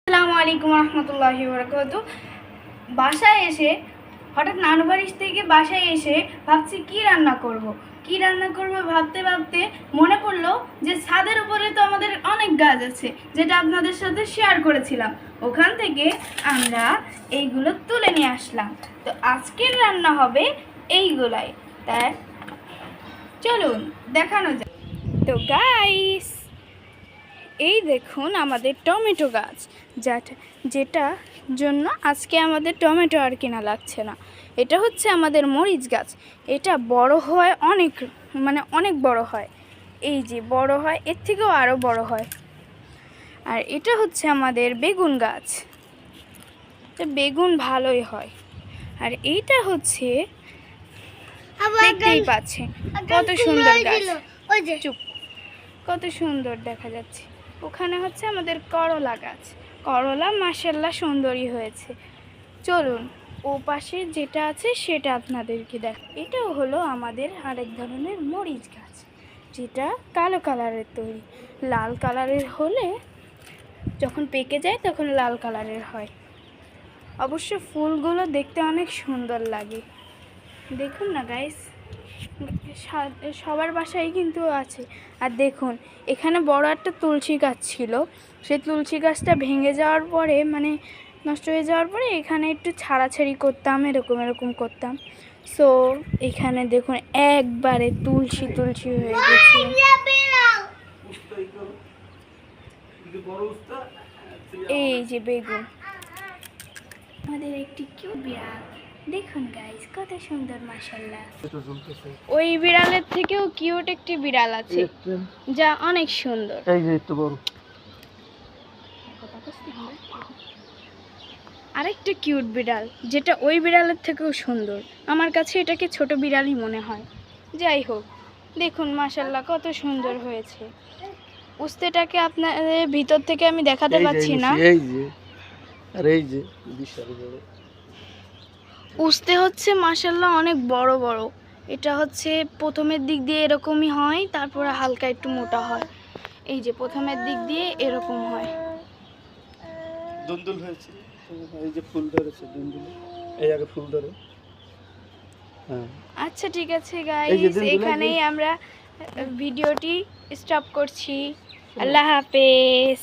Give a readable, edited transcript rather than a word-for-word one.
আসসালামু আলাইকুম রহমতুল্লাহি বারাকাতুহু। বাসায় এসে হঠাৎ নানু বাড়ি থেকে বাসায় এসে ভাবছি কি রান্না করব ভাবতে ভাবতে মনে পড়লো যে ছাদের উপরে তো আমাদের অনেক গাছ আছে, যেটা আপনাদের সাথে শেয়ার করেছিলাম। ওখান থেকে আমরা এইগুলো তুলে নিয়ে আসলাম। তো আজকের রান্না হবে এইগুলাই। তাই চলুন দেখানো যাক। তো গাইস, এই দেখুন আমাদের টমেটো গাছ, যেটা জন্য আজকে আমাদের টমেটো আর কেনা লাগছে না। এটা হচ্ছে আমাদের মরিচ গাছ। এটা বড় হয় অনেক বড় হয়। এই যে বড় হয়, এর থেকেও আরও বড় হয়। আর এটা হচ্ছে আমাদের বেগুন গাছ। বেগুন ভালোই হয়। আর এইটা হচ্ছে, দেখতেই পাচ্ছে কত সুন্দর গাছ। চুপ, কত সুন্দর দেখা যাচ্ছে। ওখানে হচ্ছে আমাদের করলা গাছ। করলা মাশাআল্লাহ সুন্দরই হয়েছে। চলুন ও পাশে যেটা আছে সেটা আপনাদেরকে দেখ। এটাও হলো আমাদের আরেক ধরনের মরিচ গাছ, যেটা কালো কালারের তৈরি। লাল কালারের হলে যখন পেকে যায় তখন লাল কালারের হয়। অবশ্য ফুলগুলো দেখতে অনেক সুন্দর লাগে। দেখুন না গাইস, সবার বাসায় কিন্তু আছে। আর দেখুন, এখানে বড় একটা তুলসী গাছ ছিল। সেই তুলসী গাছটা ভেঙে যাওয়ার পরে, নষ্ট হয়ে যাওয়ার পরে এখানে একটু ছাড়াছাড়ি করতাম, এরকম করতাম। সো এখানে দেখুন একবারে তুলসী হয়ে গেছে। এই যে বেগুন, আমাদের একটি কিউট বিড়াল। দেখুন গাইস, কত সুন্দর মাশাআল্লাহ। ওই বিড়ালের থেকেও কিউট একটি বিড়াল আছে, যা অনেক সুন্দর। এই যে একটু বড় আরেকটা কিউট বিড়াল, যেটা ওই বিড়ালের থেকেও সুন্দর। আমার কাছে এটাকে ছোট বিড়ালই মনে হয়। যাই হোক, দেখুন মাশাআল্লাহ কত সুন্দর হয়েছে। উস্তেটাকে আপনাদের ভিতর থেকে আমি দেখাতে পাচ্ছি না। এই যে, আর এই যে বিশাল বড় উস্তে হচ্ছে মাশাআল্লাহ অনেক বড় বড়। এটা হচ্ছে প্রথমের দিক দিয়ে এরকমই হয়, তারপরে হালকা একটু মোটা হয়। এই যে প্রথমের দিক দিয়ে এরকম হয়। দুন্দুল হয়েছে, এই যে ফুল ধরেছে দুন্দুল, এই আগে ফুল ধরে। আচ্ছা ঠিক আছে গাইস, এখানেই আমরা ভিডিওটি স্টপ করছি। আল্লাহ হাফেজ।